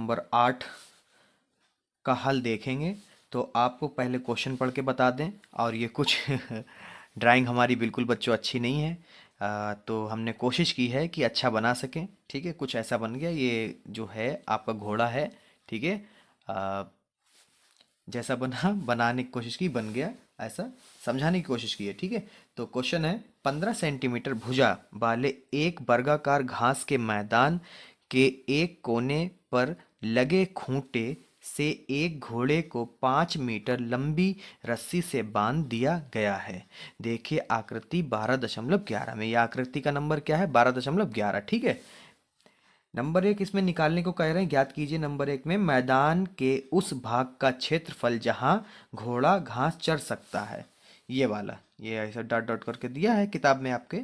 Number 8 का हल देखेंगे। तो आपको पहले क्वेश्चन पढ़ के बता दें, और ये कुछ ड्राइंग हमारी बिल्कुल बच्चों अच्छी नहीं है। तो हमने कोशिश की है कि अच्छा बना सकें। ठीक है, कुछ ऐसा बन गया। ये जो है आपका घोड़ा है। ठीक है, अ, जैसा बना बनाने की कोशिश की, बन गया ऐसा, समझाने की कोशिश की है। ठीक है, तो क्वेश्चन है, 15 सेंटीमीटर भुजा वाले एक वर्गाकार घास के मैदान के एक कोने पर लगे खूंटे से एक घोड़े को 5 मीटर लंबी रस्सी से बांध दिया गया है। देखिए आकृति 12.11 में। यह आकृति का नंबर क्या है? 12.11। ठीक है, नंबर 1 इसमें निकालने को कह रहे हैं। ज्ञात कीजिए नंबर 1 में, मैदान के उस भाग का क्षेत्रफल जहां घोड़ा घास चर सकता है। ये वाला, ये ऐसा डॉट डॉट करके दिया है किताब में आपके,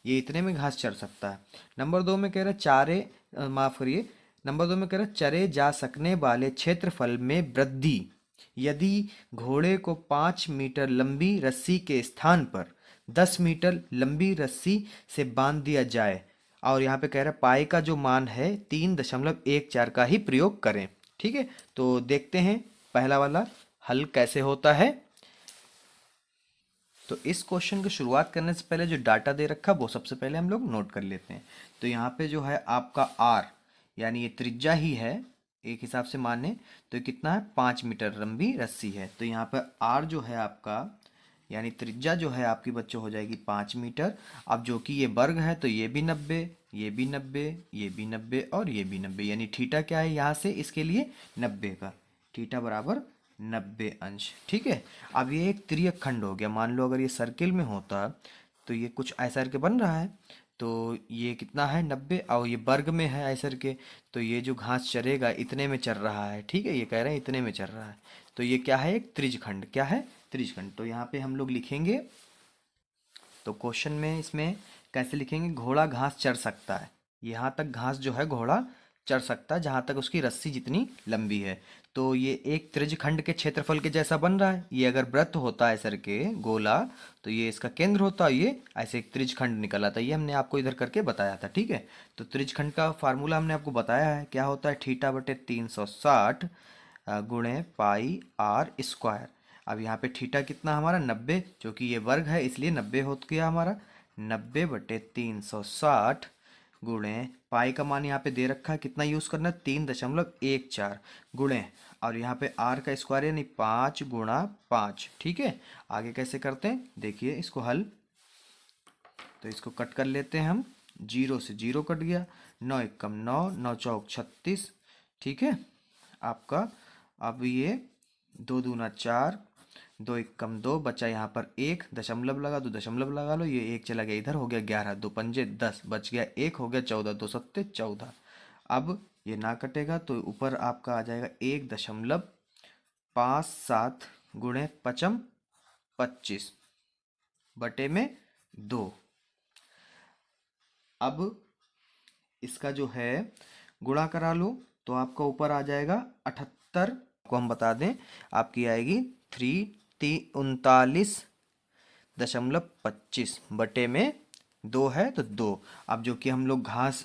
ये इतने में घास चर सकता है। नंबर 2 में कह रहा है माफ करिए, नंबर 2 में कह रहा है चरे जा सकने वाले क्षेत्रफल में वृद्धि यदि घोड़े को 5 मीटर लंबी रस्सी के स्थान पर 10 मीटर लंबी रस्सी से बांध दिया जाए। और यहाँ पे कह रहा है पाई का जो मान है 3.14 का ही प्रयोग करें। ठीक है, तो देखते हैं पहला वाला हल कैसे होता है। तो इस क्वेश्चन की शुरुआत करने से पहले जो डाटा दे रखा वो सबसे पहले हम लोग नोट कर लेते हैं। तो यहाँ पे जो है आपका आर, यानी ये त्रिज्या ही है एक हिसाब से माने, तो ये कितना है? 5 मीटर लंबी रस्सी है। तो यहाँ पर आर जो है आपका, यानी त्रिज्या जो है आपकी बच्चों हो जाएगी 5 मीटर। अब जो कि ये वर्ग है तो ये भी 90, ये भी 90, ये भी 90 और ये भी 90, यानी थीटा क्या है यहाँ से इसके लिए? 90 का। थीटा बराबर 90 अंश। ठीक है, अब ये एक तिर्यक खंड हो गया। मान लो अगर ये सर्किल में होता तो ये कुछ ऐसा करके बन रहा है। तो ये कितना है? 90, और ये वर्ग में है ऐसा के, तो ये जो घास चरेगा इतने में चर रहा है। ठीक है, ये कह रहे हैं इतने में चर रहा है। तो ये क्या है? एक त्रिज्यखंड। क्या है? त्रिज्यखंड। तो यहाँ पे हम लोग लिखेंगे, तो क्वेश्चन में इसमें कैसे लिखेंगे? घोड़ा घास चर सकता है, यहाँ तक घास जो है घोड़ा चर सकता है जहाँ तक उसकी रस्सी जितनी लंबी है। तो ये एक त्रिज्यखंड के क्षेत्रफल के जैसा बन रहा है। ये अगर वृत्त होता है सर के गोला, तो ये इसका केंद्र होता, ये ऐसे एक त्रिज्यखंड निकल आता। ये हमने आपको इधर करके बताया था। ठीक है, तो त्रिज्यखंड का फार्मूला हमने आपको बताया है, क्या होता है? थीटा बटे 360 गुणे पाई आर स्क्वायर। अब यहाँ पे थीटा कितना हमारा? 90, जो कि ये वर्ग है इसलिए 90 हो गया हमारा। 90/360 गुणे पाई का मान यहाँ पे दे रखा है, कितना यूज करना है? 3.14 गुणे, और यहाँ पे आर का स्क्वायर यानी 5 × 5। ठीक है, आगे कैसे करते हैं देखिए इसको हल। तो इसको कट कर लेते हैं हम। 0 से 0 कट गया, 9 एकम 9, 9 चौक 36। ठीक है आपका, अब ये 2 दूना 4, 2 एकम 2, बचा यहाँ पर 1, दशमलव लगा दो, दशमलव लगा लो, ये 1 चला गया इधर, हो गया 11, 2 पंजे 10, बच गया 1, हो गया 14, 2 सत्ते 14। अब ये ना कटेगा तो ऊपर आपका आ जाएगा 1.57 गुणे पचम 25 बटे में 2। अब इसका जो है गुणा करा लो तो आपका ऊपर आ जाएगा 78 को हम बता दें आपकी आएगी 39.25 बटे में 2 है तो 2। अब जो कि हम लोग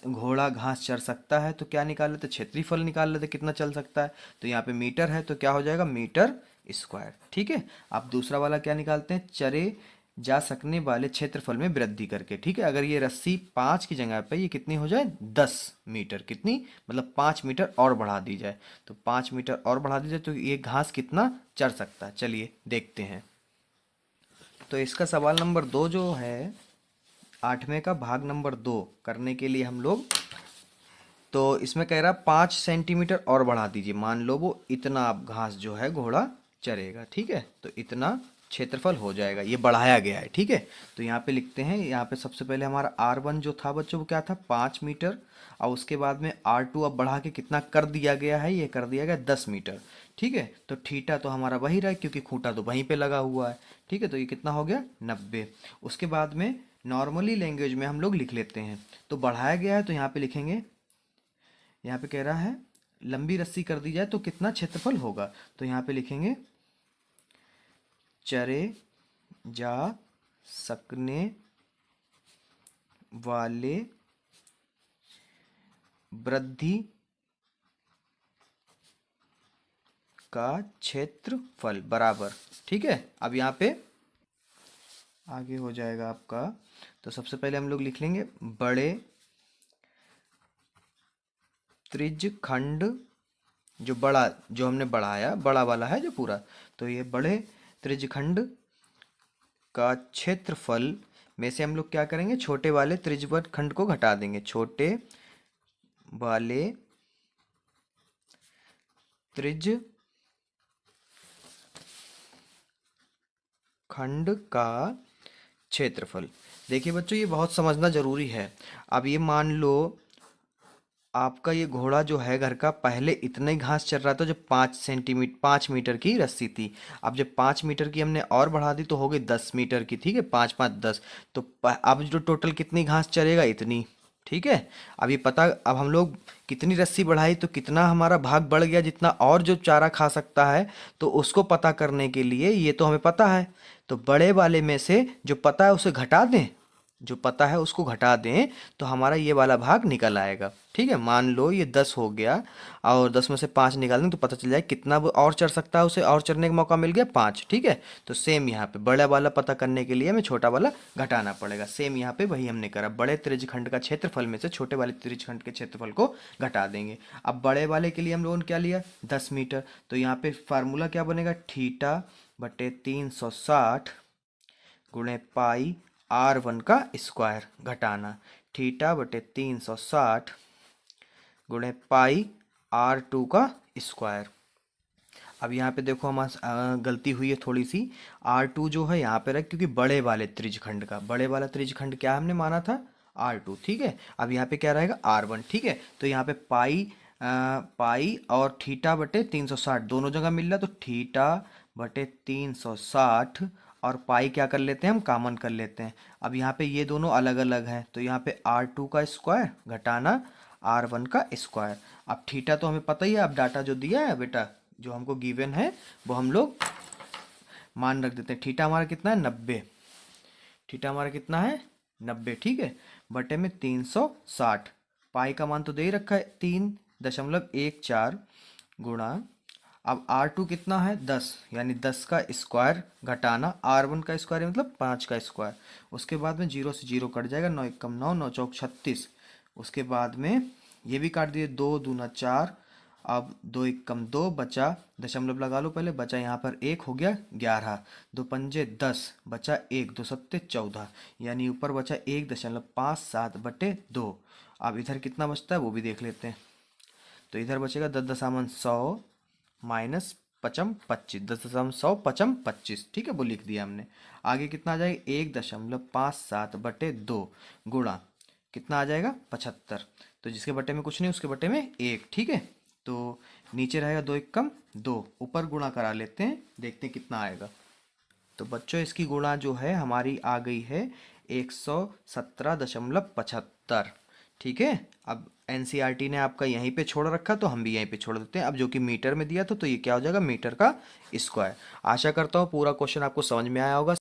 घोड़ा घास चर सकता है तो क्या निकाल लेते? क्षेत्रफल निकाल लेते, कितना चल सकता है। तो यहाँ पे मीटर है तो क्या हो जाएगा? Metre square. ठीक है, अब दूसरा वाला क्या निकालते हैं? चरे जा सकने वाले क्षेत्रफल में वृद्धि करके। ठीक है, अगर ये रस्सी 5 की जगह पे ये कितनी हो जाए? 10 मीटर। कितनी? मतलब 5 मीटर और बढ़ा दी जाए, तो 5 मीटर और बढ़ा दी जाए तो ये घास कितना चर सकता है, चलिए देखते हैं। तो इसका सवाल नंबर 2 जो है 8वें का भाग नंबर 2 करने के लिए हम लोग, तो इसमें कह रहा 5 सेंटीमीटर और बढ़ा दीजिए। मान लो वो इतना अब घास जो है घोड़ा चरेगा। ठीक है, तो इतना क्षेत्रफल हो जाएगा, ये बढ़ाया गया है। ठीक है, तो यहाँ पे लिखते हैं, यहाँ पे सबसे पहले हमारा R1 जो था बच्चों वो क्या था? 5 मीटर, और उसके बाद में R2 अब बढ़ा के कितना कर दिया गया है? ये कर दिया गया 10 मीटर। ठीक है, तो थीटा तो हमारा वही रहा क्योंकि खूंटा तो वहीं पे लगा हुआ है। ठीक है, तो ये कितना हो गया? 90। उसके बाद में नॉर्मली लैंग्वेज में हम लोग लिख लेते हैं, तो बढ़ाया गया है तो यहाँ पे लिखेंगे, यहाँ पे कह रहा है लंबी रस्सी कर दी जाए तो कितना क्षेत्रफल होगा, तो यहाँ पे लिखेंगे चरे जा सकने वाले वृद्धि का क्षेत्रफल बराबर। ठीक है, अब यहाँ पे आगे हो जाएगा आपका। तो सबसे पहले हम लोग लिख लेंगे बड़े त्रिज्यखंड, जो बड़ा, जो हमने बढ़ाया बड़ा वाला है जो पूरा, तो ये बड़े त्रिज्यखंड का क्षेत्रफल में से हम लोग क्या करेंगे, छोटे वाले त्रिज्यखंड को घटा देंगे। छोटे वाले त्रिज्यखंड का क्षेत्रफल। देखिए बच्चों, ये बहुत समझना जरूरी है। अब ये मान लो आपका ये घोड़ा जो है घर का, पहले इतना ही घास चल रहा था जो 5 सेंटीमीटर 5 मीटर की रस्सी थी। अब जब 5 मीटर की हमने और बढ़ा दी तो हो गई 10 मीटर की। ठीक है, 5 5 10, तो अब जो टोटल कितनी घास चलेगा, इतनी। ठीक है, अब ये पता, अब हम लोग कितनी रस्सी बढ़ाई तो कितना हमारा भाग बढ़ गया, जितना और जो चारा खा सकता है, तो उसको पता करने के लिए ये तो हमें पता है, तो बड़े वाले में से जो पता है उसे घटा दें, जो पता है उसको घटा दें, तो हमारा ये वाला भाग निकल आएगा। ठीक है, मान लो ये 10 हो गया और 10 में से 5 निकाल दें तो पता चल जाए कितना वो और चढ़ सकता है, उसे और चढ़ने का मौका मिल गया 5। ठीक है, तो सेम यहाँ पे बड़ा वाला पता करने के लिए हमें छोटा वाला घटाना पड़ेगा। सेम यहाँ पे वही हमने करा, बड़े त्रिज्यखंड का क्षेत्रफल में से छोटे वाले त्रिज्यखंड के क्षेत्रफल को घटा देंगे। अब बड़े वाले के लिए हम लोगों ने क्या लिया, 10 मीटर, तो यहाँ पे फार्मूला क्या बनेगा, थीटा बटे 360 गुणे पाई R1 का स्क्वायर घटाना, थीटा बटे 360 गुणे पाई R2 का स्क्वायर। अब यहाँ पे देखो हमारा गलती हुई है थोड़ी सी, R2 जो है यहाँ पे रख, क्योंकि बड़े वाले त्रिज्यखंड का, बड़े वाला त्रिज्यखंड क्या हमने माना था, R2। ठीक है, अब यहाँ पे क्या रहेगा, R1। ठीक है, तो यहाँ पे पाई और थीटा बटे 360 दोनों जगह मिल रहा है, तो थीटा बटे 360 और पाई क्या कर लेते हैं हम, कॉमन कर लेते हैं। अब यहाँ पे ये दोनों अलग अलग हैं, तो यहाँ पे R2 का स्क्वायर घटाना R1 का स्क्वायर। अब थीटा तो हमें पता ही है, अब डाटा जो दिया है बेटा, जो हमको गिवन है वो हम लोग मान रख देते हैं। थीटा हमारा कितना है, 90। थीटा हमारा कितना है, 90। ठीक है, बटे में 360, पाई का मान तो दे ही रखा है 3.14 गुणा, अब R2 कितना है, 10, यानी 10 का स्क्वायर घटाना R1 का स्क्वायर मतलब 5 का स्क्वायर। उसके बाद में 0 से 0 कट जाएगा, 9 एकम 9, 9 चौक 36। उसके बाद में ये भी काट दिए, 2 दूना 4, अब 2 एकम 2, बचा दशमलव लगा लो पहले, बचा यहाँ पर 1 हो गया 11, 2 पंजे 10, बचा 1, 2 सत्ते 14, यानी ऊपर बचा 1.57 बटे 2। अब इधर कितना बचता है वो भी देख लेते हैं, तो इधर बचेगा 10.100 माइनस 55, 10.100 पचम 25। ठीक है, वो लिख दिया हमने। आगे कितना आ जाएगा, 1.57 बटे 2 गुणा कितना आ जाएगा, 75, तो जिसके बटे में कुछ नहीं उसके बटे में 1। ठीक है, तो नीचे रहेगा 2 एकम 2, ऊपर गुणा करा लेते हैं, देखते हैं कितना आएगा। तो बच्चों इसकी गुणा जो है हमारी आ गई है 117.75। ठीक है, अब एनसीईआरटी ने आपका यहीं पे छोड़ रखा, तो हम भी यहीं पे छोड़ देते हैं। अब जो कि मीटर में दिया था, तो ये क्या हो जाएगा, मीटर का स्क्वायर। आशा करता हूँ पूरा क्वेश्चन आपको समझ में आया होगा।